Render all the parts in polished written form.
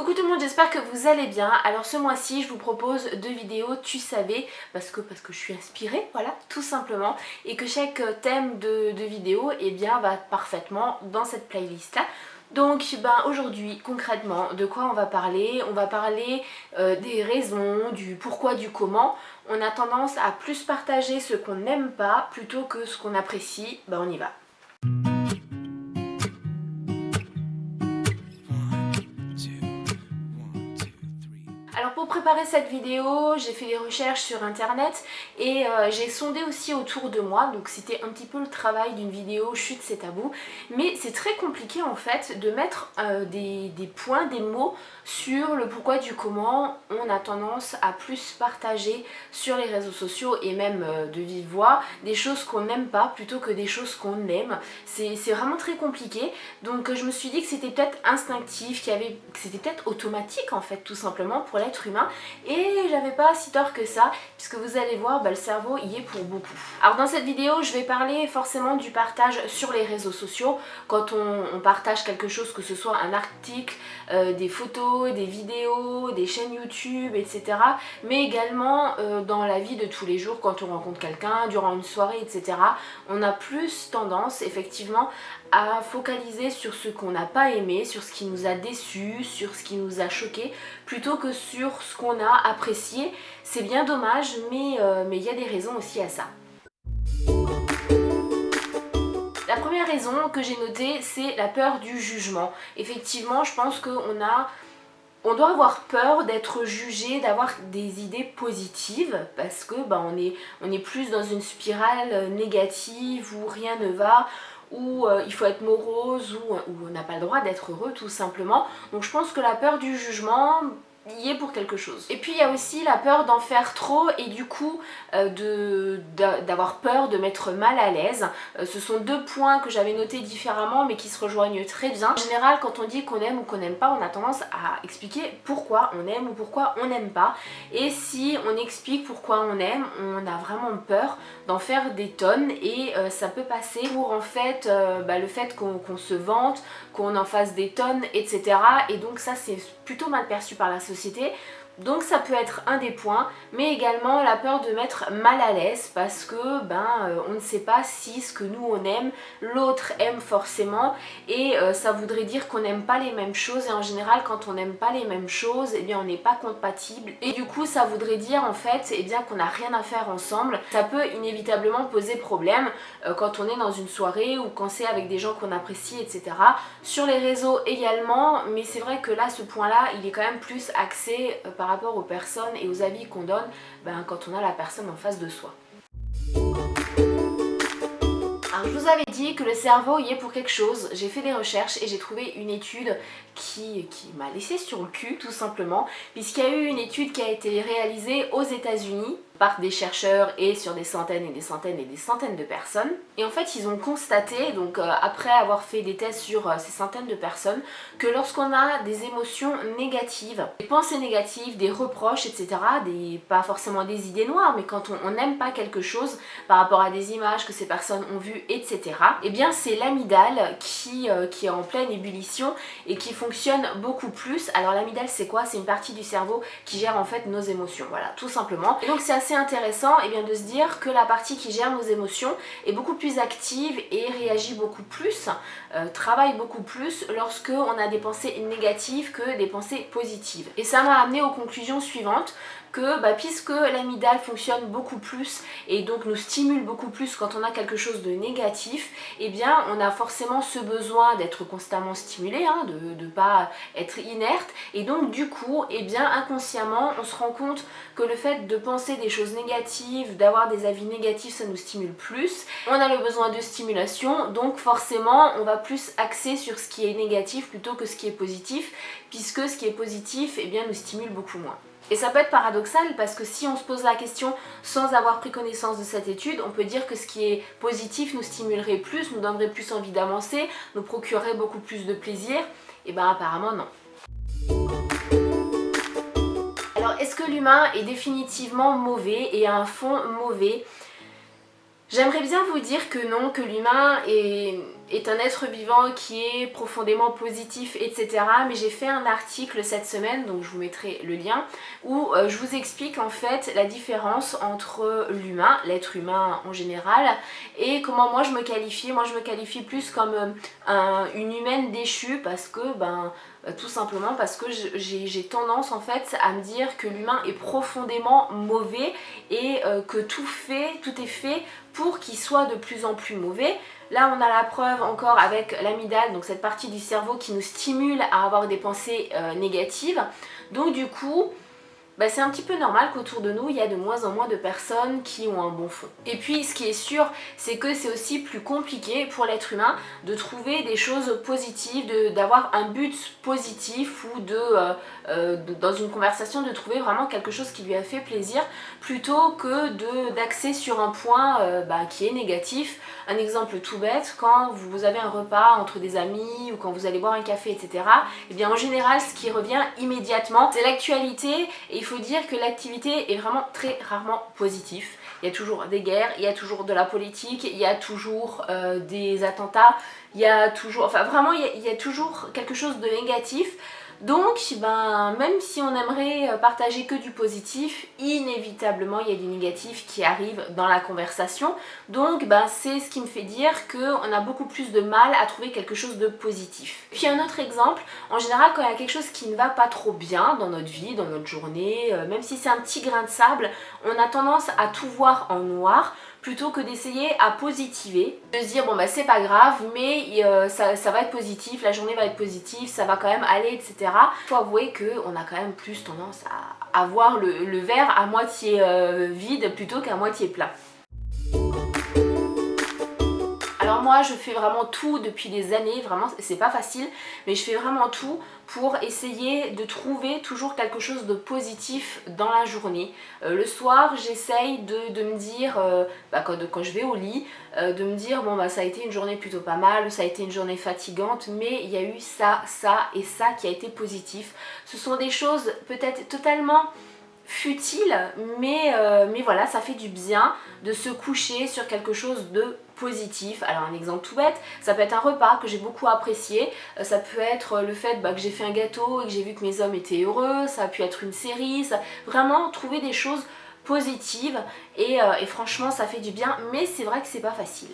Coucou tout le monde, j'espère que vous allez bien. Alors ce mois-ci je vous propose 2 vidéos tu savais parce que je suis inspirée, voilà, tout simplement, et que chaque thème de vidéo va parfaitement dans cette playlist là. Donc aujourd'hui concrètement de quoi on va parler? On va parler des raisons, du pourquoi, du comment. On a tendance à plus partager ce qu'on n'aime pas plutôt que ce qu'on apprécie. On y va. Alors pour préparer cette vidéo, j'ai fait des recherches sur internet et j'ai sondé aussi autour de moi, donc c'était un petit peu le travail d'une vidéo chute c'est tabou, mais c'est très compliqué en fait de mettre des points, des mots sur le pourquoi du comment. On a tendance à plus partager sur les réseaux sociaux et même de vive voix des choses qu'on n'aime pas plutôt que des choses qu'on aime. C'est vraiment très compliqué, donc je me suis dit que c'était peut-être instinctif, que c'était peut-être automatique en fait tout simplement pour l'être humain, et j'avais pas si tort que ça puisque vous allez voir le cerveau y est pour beaucoup. Alors dans cette vidéo je vais parler forcément du partage sur les réseaux sociaux, quand on partage quelque chose, que ce soit un article, des photos, des vidéos, des chaînes YouTube, etc. mais également dans la vie de tous les jours, quand on rencontre quelqu'un, durant une soirée, etc. On a plus tendance effectivement à focaliser sur ce qu'on n'a pas aimé, sur ce qui nous a déçus, sur ce qui nous a choqué, plutôt que sur ce qu'on a apprécié. C'est bien dommage, mais il y a des raisons aussi à ça. La première raison que j'ai notée, c'est la peur du jugement. Effectivement, je pense on doit avoir peur d'être jugé, d'avoir des idées positives, parce que on est plus dans une spirale négative où rien ne va, où il faut être morose, où on n'a pas le droit d'être heureux tout simplement. Donc je pense que la peur du jugement y est pour quelque chose. Et puis il y a aussi la peur d'en faire trop et du coup d'avoir peur de mettre mal à l'aise. Ce sont deux points que j'avais notés différemment mais qui se rejoignent très bien. En général, quand on dit qu'on aime ou qu'on n'aime pas, on a tendance à expliquer pourquoi on aime ou pourquoi on n'aime pas. Et si on explique pourquoi on aime, on a vraiment peur d'en faire des tonnes et ça peut passer pour en fait le fait qu'on se vante, qu'on en fasse des tonnes, etc. Et donc ça c'est plutôt mal perçu par la société. Donc ça peut être un des points, mais également la peur de mettre mal à l'aise parce que on ne sait pas si ce que nous on aime, l'autre aime forcément, et ça voudrait dire qu'on n'aime pas les mêmes choses, et en général quand on n'aime pas les mêmes choses, on n'est pas compatible, et du coup ça voudrait dire en fait qu'on n'a rien à faire ensemble. Ça peut inévitablement poser problème quand on est dans une soirée ou quand c'est avec des gens qu'on apprécie, etc. Sur les réseaux également, mais c'est vrai que là ce point là il est quand même plus axé par rapport aux personnes et aux avis qu'on donne quand on a la personne en face de soi. Alors je vous avais dit que le cerveau y est pour quelque chose. J'ai fait des recherches et j'ai trouvé une étude qui m'a laissé sur le cul tout simplement, puisqu'il y a eu une étude qui a été réalisée aux États-Unis par des chercheurs et sur des centaines et des centaines et des centaines de personnes. Et en fait ils ont constaté, donc après avoir fait des tests sur ces centaines de personnes, que lorsqu'on a des émotions négatives, des pensées négatives, des reproches, etc., pas forcément des idées noires, mais quand on n'aime pas quelque chose par rapport à des images que ces personnes ont vues, etc., c'est l'amygdale qui est en pleine ébullition et qui fonctionne beaucoup plus. Alors l'amygdale c'est quoi? C'est une partie du cerveau qui gère en fait nos émotions, voilà, tout simplement. Et donc c'est assez intéressant de se dire que la partie qui gère nos émotions est beaucoup plus active et réagit beaucoup plus, travaille beaucoup plus lorsque on a des pensées négatives que des pensées positives. Et ça m'a amené aux conclusions suivantes, que puisque l'amygdale fonctionne beaucoup plus et donc nous stimule beaucoup plus quand on a quelque chose de négatif, on a forcément ce besoin d'être constamment stimulé, de ne pas être inerte, et donc du coup inconsciemment on se rend compte que le fait de penser des choses négatives, d'avoir des avis négatifs, ça nous stimule plus. On a le besoin de stimulation, donc forcément on va plus axer sur ce qui est négatif plutôt que ce qui est positif, puisque ce qui est positif nous stimule beaucoup moins. Et ça peut être paradoxal parce que si on se pose la question sans avoir pris connaissance de cette étude, on peut dire que ce qui est positif nous stimulerait plus, nous donnerait plus envie d'avancer, nous procurerait beaucoup plus de plaisir. Et apparemment non. Alors est-ce que l'humain est définitivement mauvais et a un fond mauvais? J'aimerais bien vous dire que non, que l'humain est est un être vivant qui est profondément positif, etc. Mais j'ai fait un article cette semaine, donc je vous mettrai le lien, où je vous explique en fait la différence entre l'humain, l'être humain en général, et comment moi je me qualifie. Moi je me qualifie plus comme une humaine déchue parce que tout simplement parce que j'ai tendance en fait à me dire que l'humain est profondément mauvais et que tout est fait pour qu'il soit de plus en plus mauvais. Là on a la preuve encore avec l'amygdale, donc cette partie du cerveau qui nous stimule à avoir des pensées négatives. Donc du coup, c'est un petit peu normal qu'autour de nous, il y a de moins en moins de personnes qui ont un bon fond. Et puis ce qui est sûr, c'est que c'est aussi plus compliqué pour l'être humain de trouver des choses positives, d'avoir un but positif ou dans une conversation de trouver vraiment quelque chose qui lui a fait plaisir plutôt que d'axer sur un point qui est négatif. Un exemple tout bête, quand vous avez un repas entre des amis ou quand vous allez boire un café, etc. Et bien en général, ce qui revient immédiatement, c'est l'actualité, et il faut dire que l'activité est vraiment très rarement positive. Il y a toujours des guerres, il y a toujours de la politique, il y a toujours des attentats, il y a toujours, enfin vraiment il y a toujours quelque chose de négatif. Donc même si on aimerait partager que du positif, inévitablement il y a du négatif qui arrive dans la conversation. Donc c'est ce qui me fait dire qu'on a beaucoup plus de mal à trouver quelque chose de positif. Puis un autre exemple, en général quand il y a quelque chose qui ne va pas trop bien dans notre vie, dans notre journée, même si c'est un petit grain de sable, on a tendance à tout voir en noir plutôt que d'essayer à positiver, de se dire bon c'est pas grave mais ça va être positif, la journée va être positive, ça va quand même aller, etc. Faut avouer qu'on a quand même plus tendance à voir le verre à moitié vide plutôt qu'à moitié plein. Alors moi je fais vraiment tout depuis des années, vraiment c'est pas facile, mais je fais vraiment tout pour essayer de trouver toujours quelque chose de positif dans la journée. Le soir j'essaye de me dire, quand je vais au lit, de me dire ça a été une journée plutôt pas mal, ça a été une journée fatigante, mais il y a eu ça, ça et ça qui a été positif. Ce sont des choses peut-être totalement futile, mais voilà, ça fait du bien de se coucher sur quelque chose de positif. Alors un exemple tout bête, ça peut être un repas que j'ai beaucoup apprécié, ça peut être le fait que j'ai fait un gâteau et que j'ai vu que mes hommes étaient heureux, ça a pu être une série, vraiment trouver des choses positives et franchement ça fait du bien, mais c'est vrai que c'est pas facile.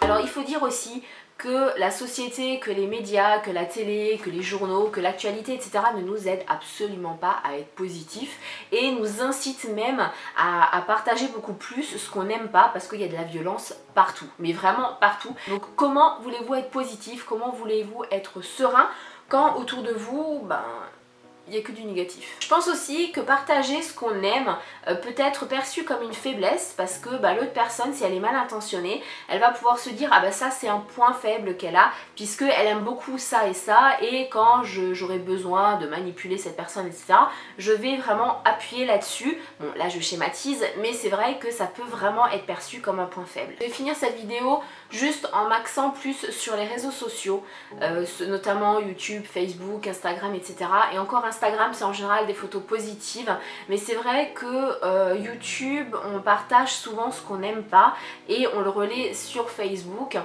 Alors il faut dire aussi que la société, que les médias, que la télé, que les journaux, que l'actualité, etc. ne nous aident absolument pas à être positifs et nous incitent même à partager beaucoup plus ce qu'on n'aime pas parce qu'il y a de la violence partout, mais vraiment partout. Donc comment voulez-vous être positif, comment voulez-vous être serein quand autour de vous, il n'y a que du négatif. Je pense aussi que partager ce qu'on aime peut être perçu comme une faiblesse parce que l'autre personne, si elle est mal intentionnée, elle va pouvoir se dire ça c'est un point faible qu'elle a puisque elle aime beaucoup ça et quand j'aurai besoin de manipuler cette personne, etc. je vais vraiment appuyer là-dessus. Bon là je schématise, mais c'est vrai que ça peut vraiment être perçu comme un point faible. Je vais finir cette vidéo juste en m'axant plus sur les réseaux sociaux, notamment YouTube, Facebook, Instagram, etc. Et encore Instagram c'est en général des photos positives, mais c'est vrai que YouTube on partage souvent ce qu'on n'aime pas et on le relaie sur Facebook.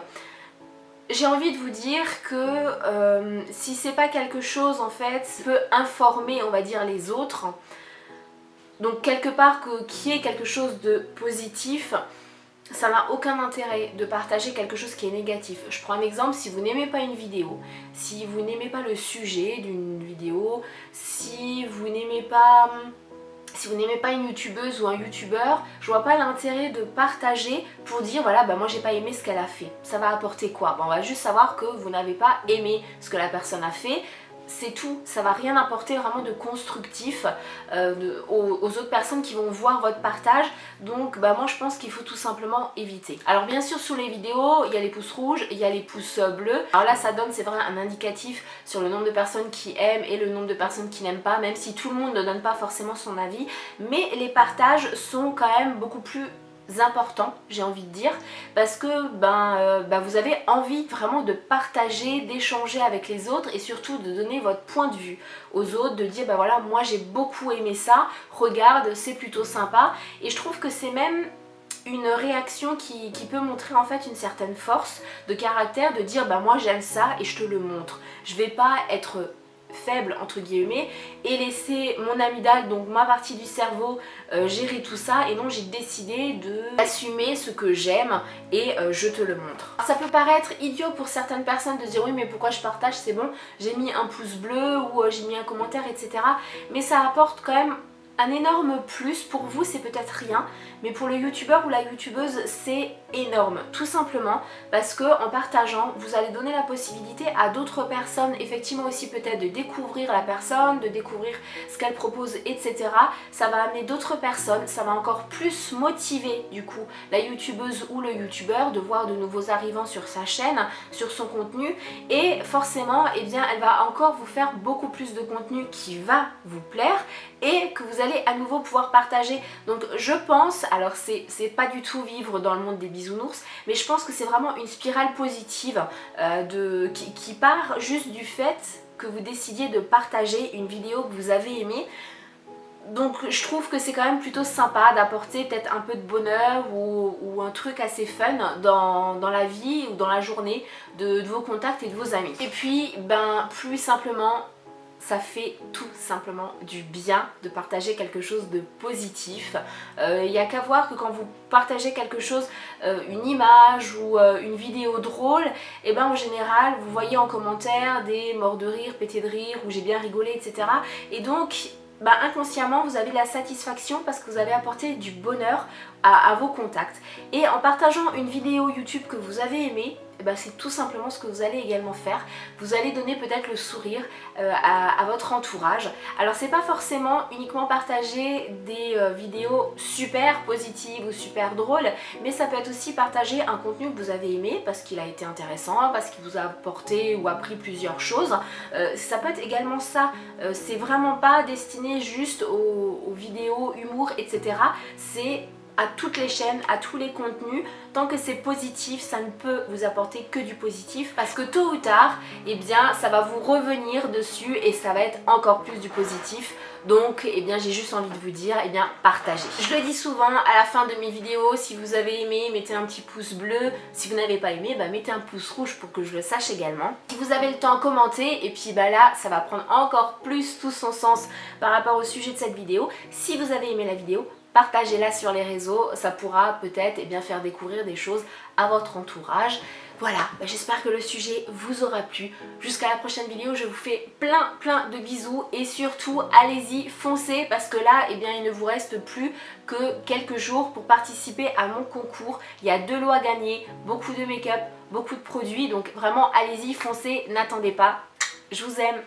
J'ai envie de vous dire que si c'est pas quelque chose en fait qui peut informer on va dire les autres, donc quelque part qu'il y ait quelque chose de positif, ça n'a aucun intérêt de partager quelque chose qui est négatif. Je prends un exemple, si vous n'aimez pas une vidéo, si vous n'aimez pas le sujet d'une vidéo, si vous n'aimez pas une youtubeuse ou un youtubeur, je vois pas l'intérêt de partager pour dire voilà moi j'ai pas aimé ce qu'elle a fait. Ça va apporter quoi? On va juste savoir que vous n'avez pas aimé ce que la personne a fait. C'est tout, ça va rien apporter vraiment de constructif aux autres personnes qui vont voir votre partage. Donc moi je pense qu'il faut tout simplement éviter. Alors bien sûr sous les vidéos il y a les pouces rouges, il y a les pouces bleus. Alors là ça donne, c'est vrai, un indicatif sur le nombre de personnes qui aiment et le nombre de personnes qui n'aiment pas, même si tout le monde ne donne pas forcément son avis. Mais les partages sont quand même beaucoup plus important, j'ai envie de dire, parce que vous avez envie vraiment de partager, d'échanger avec les autres et surtout de donner votre point de vue aux autres, de dire voilà moi j'ai beaucoup aimé ça, regarde c'est plutôt sympa. Et je trouve que c'est même une réaction qui peut montrer en fait une certaine force de caractère, de dire bah moi j'aime ça et je te le montre. Je vais pas être faible entre guillemets et laisser mon amygdale, donc ma partie du cerveau, gérer tout ça, et non, j'ai décidé d'assumer ce que j'aime et je te le montre. Alors, ça peut paraître idiot pour certaines personnes de dire oui mais pourquoi je partage, c'est bon, j'ai mis un pouce bleu ou j'ai mis un commentaire, etc. Mais ça apporte quand même un énorme plus. Pour vous c'est peut-être rien, mais pour le youtubeur ou la youtubeuse c'est énorme, tout simplement parce que en partageant vous allez donner la possibilité à d'autres personnes effectivement aussi peut-être de découvrir la personne, de découvrir ce qu'elle propose, etc. Ça va amener d'autres personnes, ça va encore plus motiver du coup la youtubeuse ou le youtubeur de voir de nouveaux arrivants sur sa chaîne, sur son contenu, et forcément eh bien elle va encore vous faire beaucoup plus de contenu qui va vous plaire et que vous allez à nouveau pouvoir partager. Donc je pense, alors c'est pas du tout vivre dans le monde des bisounours, mais je pense que c'est vraiment une spirale positive qui part juste du fait que vous décidiez de partager une vidéo que vous avez aimée. Donc je trouve que c'est quand même plutôt sympa d'apporter peut-être un peu de bonheur ou un truc assez fun dans la vie ou dans la journée de vos contacts et de vos amis. Et puis ben plus simplement, ça fait tout simplement du bien de partager quelque chose de positif. Il n'y a qu'à voir que quand vous partagez quelque chose, une image ou une vidéo drôle, et ben en général vous voyez en commentaire des morts de rire, pétés de rire, ou j'ai bien rigolé, etc. Et donc bah, inconsciemment vous avez de la satisfaction parce que vous avez apporté du bonheur à vos contacts. Et en partageant une vidéo YouTube que vous avez aimée, bah, c'est tout simplement ce que vous allez également faire. Vous allez donner peut-être le sourire à votre entourage. Alors c'est pas forcément uniquement partager des vidéos super positives ou super drôles, mais ça peut être aussi partager un contenu que vous avez aimé parce qu'il a été intéressant, parce qu'il vous a apporté ou appris plusieurs choses. Ça peut être également ça. C'est vraiment pas destiné juste aux vidéos humour, etc. C'est à toutes les chaînes, à tous les contenus. Tant que c'est positif, ça ne peut vous apporter que du positif parce que tôt ou tard, eh bien ça va vous revenir dessus et ça va être encore plus du positif. Donc eh bien j'ai juste envie de vous dire, eh bien partagez. Je le dis souvent à la fin de mes vidéos, si vous avez aimé, mettez un petit pouce bleu. Si vous n'avez pas aimé, bah, mettez un pouce rouge pour que je le sache également. Si vous avez le temps, commentez, et puis bah là ça va prendre encore plus tout son sens par rapport au sujet de cette vidéo. Si vous avez aimé la vidéo, partagez-la sur les réseaux, ça pourra peut-être eh bien faire découvrir des choses à votre entourage. Voilà, j'espère que le sujet vous aura plu. Jusqu'à la prochaine vidéo, je vous fais plein de bisous et surtout allez-y, foncez parce que là, eh bien, il ne vous reste plus que quelques jours pour participer à mon concours. Il y a 2 lots à gagner, beaucoup de make-up, beaucoup de produits, donc vraiment allez-y, foncez, n'attendez pas. Je vous aime.